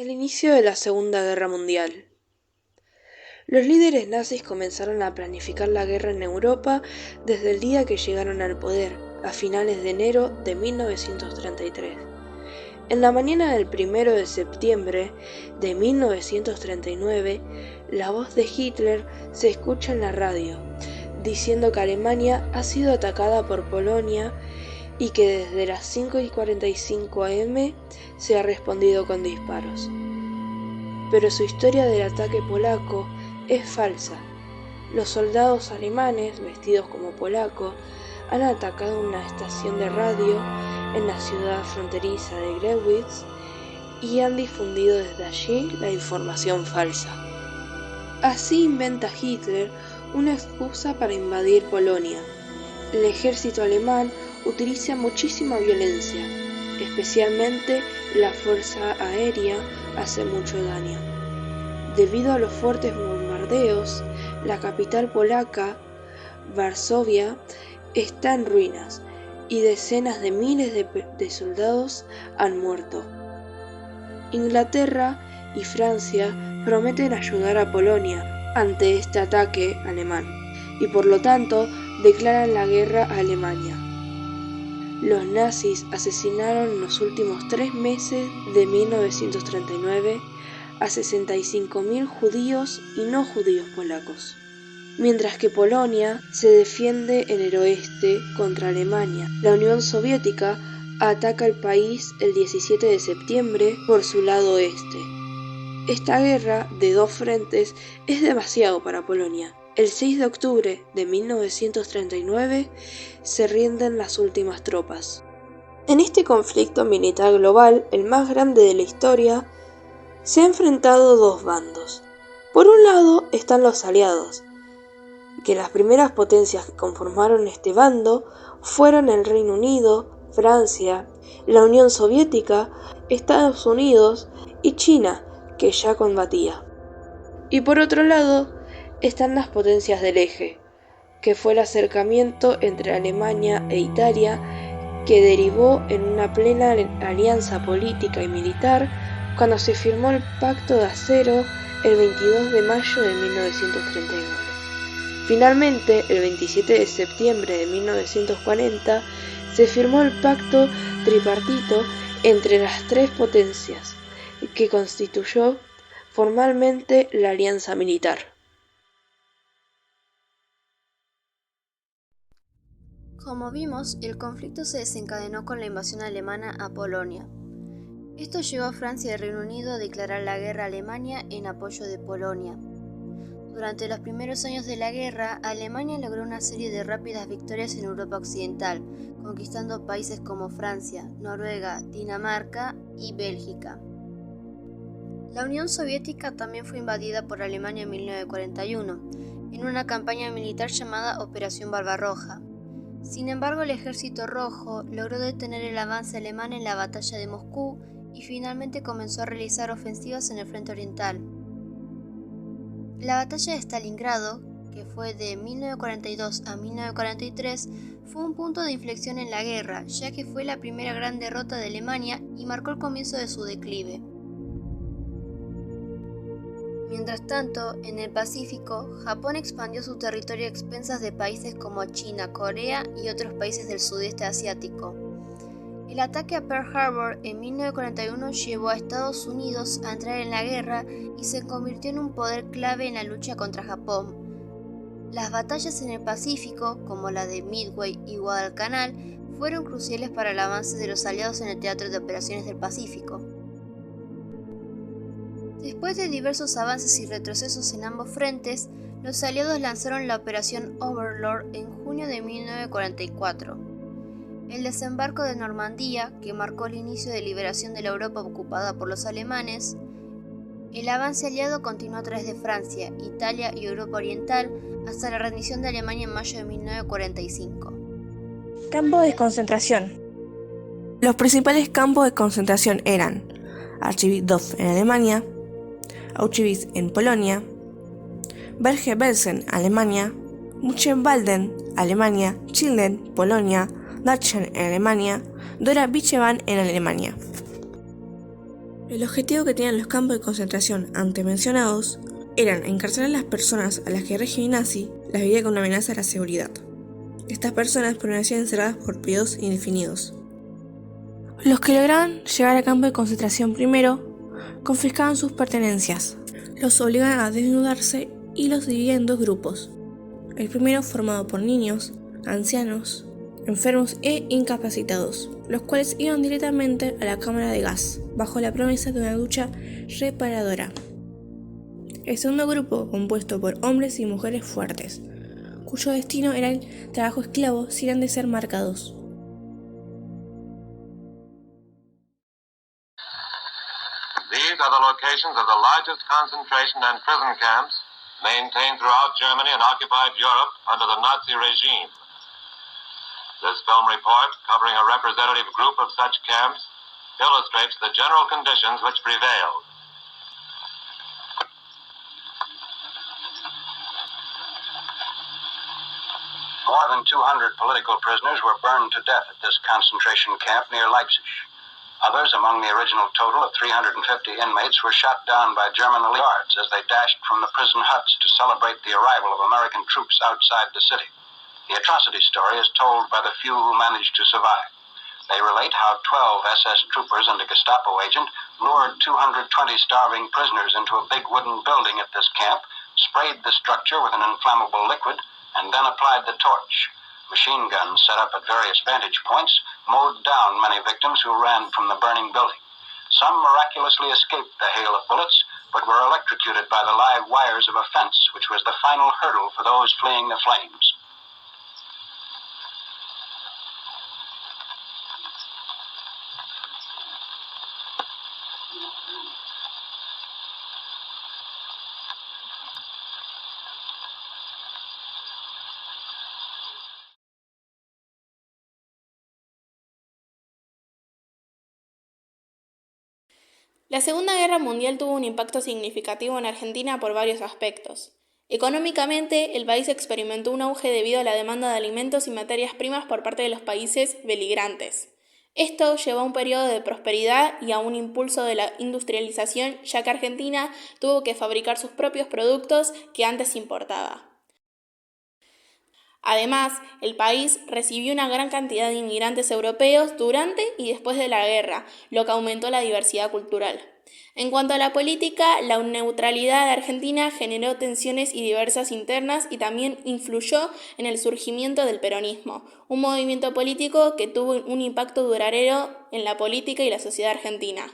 El inicio de la Segunda Guerra Mundial. Los líderes nazis comenzaron a planificar la guerra en Europa desde el día que llegaron al poder, a finales de enero de 1933. En la mañana del 1 de septiembre de 1939, la voz de Hitler se escucha en la radio, diciendo que Alemania ha sido atacada por Polonia y que desde las 5:45 am se ha respondido con disparos. Pero su historia del ataque polaco es falsa. Los soldados alemanes, vestidos como polacos, han atacado una estación de radio en la ciudad fronteriza de Gräwitz y han difundido desde allí la información falsa. Así inventa Hitler una excusa para invadir Polonia. El ejército alemán utiliza muchísima violencia, especialmente la fuerza aérea hace mucho daño. Debido a los fuertes bombardeos, la capital polaca, Varsovia, está en ruinas y decenas de miles de soldados han muerto. Inglaterra y Francia prometen ayudar a Polonia ante este ataque alemán y por lo tanto declaran la guerra a Alemania. Los nazis asesinaron en los últimos 3 meses de 1939 a 65.000 judíos y no judíos polacos, mientras que Polonia se defiende en el oeste contra Alemania. La Unión Soviética ataca el país el 17 de septiembre por su lado oeste. Esta guerra de 2 frentes es demasiado para Polonia. El 6 de octubre de 1939 se rinden las últimas tropas. En este conflicto militar global, el más grande de la historia, se han enfrentado 2 bandos. Por un lado están los aliados, que las primeras potencias que conformaron este bando fueron el Reino Unido, Francia, la Unión Soviética, Estados Unidos y China, que ya combatía. Y por otro lado están las potencias del eje, que fue el acercamiento entre Alemania e Italia, que derivó en una plena alianza política y militar cuando se firmó el Pacto de Acero el 22 de mayo de 1939. Finalmente, el 27 de septiembre de 1940, se firmó el Pacto Tripartito entre las 3 potencias, que constituyó formalmente la alianza militar. Como vimos, el conflicto se desencadenó con la invasión alemana a Polonia. Esto llevó a Francia y el Reino Unido a declarar la guerra a Alemania en apoyo de Polonia. Durante los primeros años de la guerra, Alemania logró una serie de rápidas victorias en Europa Occidental, conquistando países como Francia, Noruega, Dinamarca y Bélgica. La Unión Soviética también fue invadida por Alemania en 1941, en una campaña militar llamada Operación Barbarroja. Sin embargo, el Ejército Rojo logró detener el avance alemán en la batalla de Moscú y finalmente comenzó a realizar ofensivas en el frente oriental. La batalla de Stalingrado, que fue de 1942 a 1943, fue un punto de inflexión en la guerra, ya que fue la primera gran derrota de Alemania y marcó el comienzo de su declive. Mientras tanto, en el Pacífico, Japón expandió su territorio a expensas de países como China, Corea y otros países del sudeste asiático. El ataque a Pearl Harbor en 1941 llevó a Estados Unidos a entrar en la guerra y se convirtió en un poder clave en la lucha contra Japón. Las batallas en el Pacífico, como la de Midway y Guadalcanal, fueron cruciales para el avance de los aliados en el teatro de operaciones del Pacífico. Después de diversos avances y retrocesos en ambos frentes, los aliados lanzaron la Operación Overlord en junio de 1944. El desembarco de Normandía, que marcó el inicio de liberación de la Europa ocupada por los alemanes. El avance aliado continuó a través de Francia, Italia y Europa Oriental hasta la rendición de Alemania en mayo de 1945. Campo de concentración. Los principales campos de concentración eran Auschwitz en Alemania, Auschwitz en Polonia, Bergen-Belsen, Alemania, Buchenwald, Alemania, Childen, Polonia, Dachau en Alemania, Dora-Beachevang en Alemania. El objetivo que tenían los campos de concentración antes mencionados eran encarcelar a las personas a las que el régimen nazi las veía como una amenaza a la seguridad. Estas personas permanecían encerradas por periodos indefinidos. Los que lograban llegar al campo de concentración primero confiscaban sus pertenencias, los obligaban a desnudarse y los dividían en dos grupos. El primero formado por niños, ancianos, enfermos e incapacitados, los cuales iban directamente a la cámara de gas, bajo la promesa de una ducha reparadora. El segundo grupo, compuesto por hombres y mujeres fuertes, cuyo destino era el trabajo esclavo si eran de ser marcados. These are the locations of the largest concentration and prison camps maintained throughout Germany and occupied Europe under the Nazi regime. This film report, covering a representative group of such camps, illustrates the general conditions which prevailed. More than 200 political prisoners were burned to death at this concentration camp near Leipzig. Others, among the original total of 350 inmates, were shot down by German guards as they dashed from the prison huts to celebrate the arrival of American troops outside the city. The atrocity story is told by the few who managed to survive. They relate how 12 SS troopers and a Gestapo agent lured 220 starving prisoners into a big wooden building at this camp, sprayed the structure with an inflammable liquid, and then applied the torch. Machine guns set up at various vantage points mowed down many victims who ran from the burning building. Some miraculously escaped the hail of bullets, but were electrocuted by the live wires of a fence, which was the final hurdle for those fleeing the flames. La Segunda Guerra Mundial tuvo un impacto significativo en Argentina por varios aspectos. Económicamente, el país experimentó un auge debido a la demanda de alimentos y materias primas por parte de los países beligrantes. Esto llevó a un periodo de prosperidad y a un impulso de la industrialización, ya que Argentina tuvo que fabricar sus propios productos que antes importaba. Además, el país recibió una gran cantidad de inmigrantes europeos durante y después de la guerra, lo que aumentó la diversidad cultural. En cuanto a la política, la neutralidad de Argentina generó tensiones y diversas internas y también influyó en el surgimiento del peronismo, un movimiento político que tuvo un impacto duradero en la política y la sociedad argentina.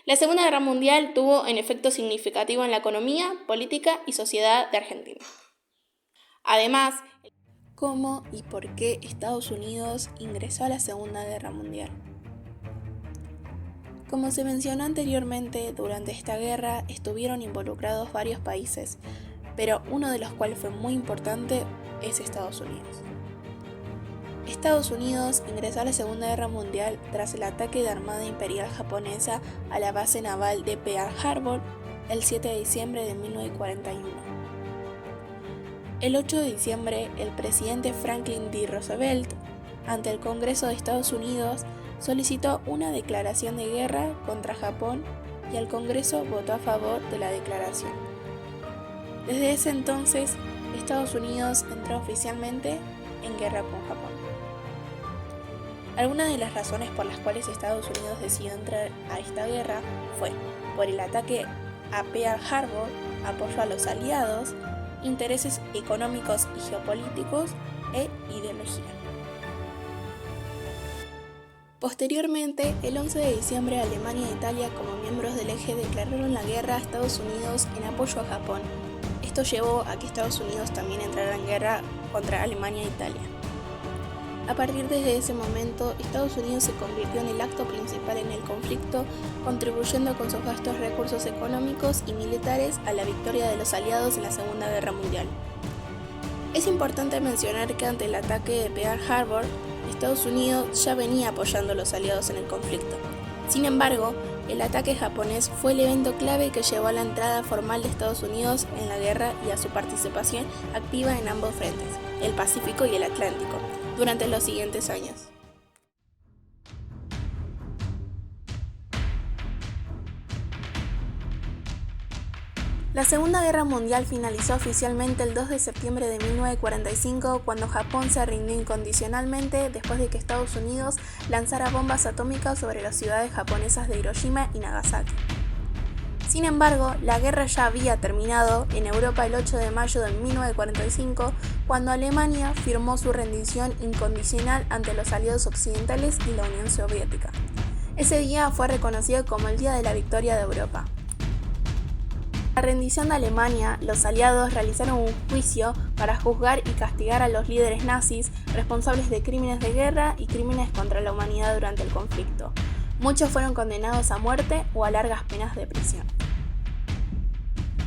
La Segunda Guerra Mundial tuvo un efecto significativo en la economía, política y sociedad de Argentina. Además, ¿cómo y por qué Estados Unidos ingresó a la Segunda Guerra Mundial? Como se mencionó anteriormente, durante esta guerra estuvieron involucrados varios países, pero uno de los cuales fue muy importante es Estados Unidos. Estados Unidos ingresó a la Segunda Guerra Mundial tras el ataque de la Armada Imperial Japonesa a la base naval de Pearl Harbor el 7 de diciembre de 1941. El 8 de diciembre, el presidente Franklin D. Roosevelt, ante el Congreso de Estados Unidos, solicitó una declaración de guerra contra Japón y el Congreso votó a favor de la declaración. Desde ese entonces, Estados Unidos entró oficialmente en guerra con Japón. Algunas de las razones por las cuales Estados Unidos decidió entrar a esta guerra fue por el ataque a Pearl Harbor, apoyo a los aliados, intereses económicos y geopolíticos e ideología. Posteriormente, el 11 de diciembre, Alemania e Italia, como miembros del eje, declararon la guerra a Estados Unidos en apoyo a Japón. Esto llevó a que Estados Unidos también entrara en guerra contra Alemania e Italia. A partir de ese momento, Estados Unidos se convirtió en el actor principal en el conflicto, contribuyendo con sus vastos recursos económicos y militares a la victoria de los aliados en la Segunda Guerra Mundial. Es importante mencionar que ante el ataque de Pearl Harbor, Estados Unidos ya venía apoyando a los aliados en el conflicto. Sin embargo, el ataque japonés fue el evento clave que llevó a la entrada formal de Estados Unidos en la guerra y a su participación activa en ambos frentes, el Pacífico y el Atlántico, durante los siguientes años. La Segunda Guerra Mundial finalizó oficialmente el 2 de septiembre de 1945 cuando Japón se rindió incondicionalmente después de que Estados Unidos lanzara bombas atómicas sobre las ciudades japonesas de Hiroshima y Nagasaki. Sin embargo, la guerra ya había terminado en Europa el 8 de mayo de 1945 cuando Alemania firmó su rendición incondicional ante los aliados occidentales y la Unión Soviética. Ese día fue reconocido como el Día de la Victoria de Europa. La rendición de Alemania, los aliados realizaron un juicio para juzgar y castigar a los líderes nazis responsables de crímenes de guerra y crímenes contra la humanidad durante el conflicto. Muchos fueron condenados a muerte o a largas penas de prisión.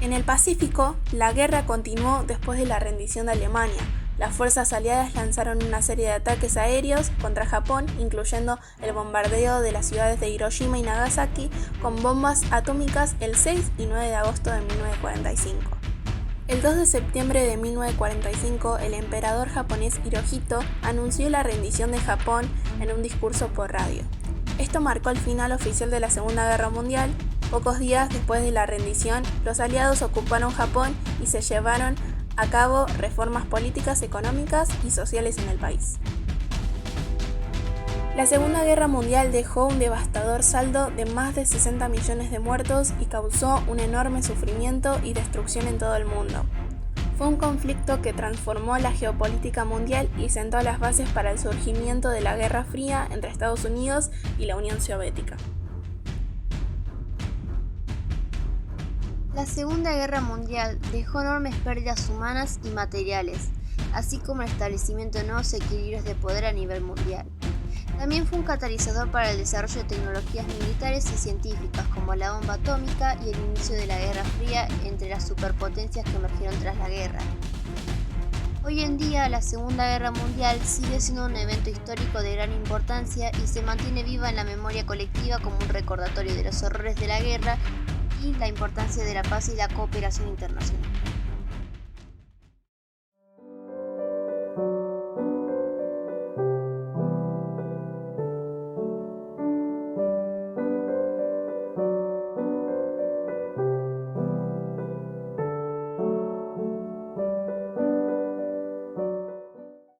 En el Pacífico, la guerra continuó después de la rendición de Alemania. Las fuerzas aliadas lanzaron una serie de ataques aéreos contra Japón, incluyendo el bombardeo de las ciudades de Hiroshima y Nagasaki con bombas atómicas el 6 y 9 de agosto de 1945. El 2 de septiembre de 1945, el emperador japonés Hirohito anunció la rendición de Japón en un discurso por radio. Esto marcó el final oficial de la Segunda Guerra Mundial. Pocos días después de la rendición, los aliados ocuparon Japón y se llevaron a cabo reformas políticas, económicas y sociales en el país. La Segunda Guerra Mundial dejó un devastador saldo de más de 60 millones de muertos y causó un enorme sufrimiento y destrucción en todo el mundo. Fue un conflicto que transformó la geopolítica mundial y sentó las bases para el surgimiento de la Guerra Fría entre Estados Unidos y la Unión Soviética. La Segunda Guerra Mundial dejó enormes pérdidas humanas y materiales, así como el establecimiento de nuevos equilibrios de poder a nivel mundial. También fue un catalizador para el desarrollo de tecnologías militares y científicas como la bomba atómica y el inicio de la Guerra Fría entre las superpotencias que emergieron tras la guerra. Hoy en día, la Segunda Guerra Mundial sigue siendo un evento histórico de gran importancia y se mantiene viva en la memoria colectiva como un recordatorio de los horrores de la guerra y la importancia de la paz y la cooperación internacional.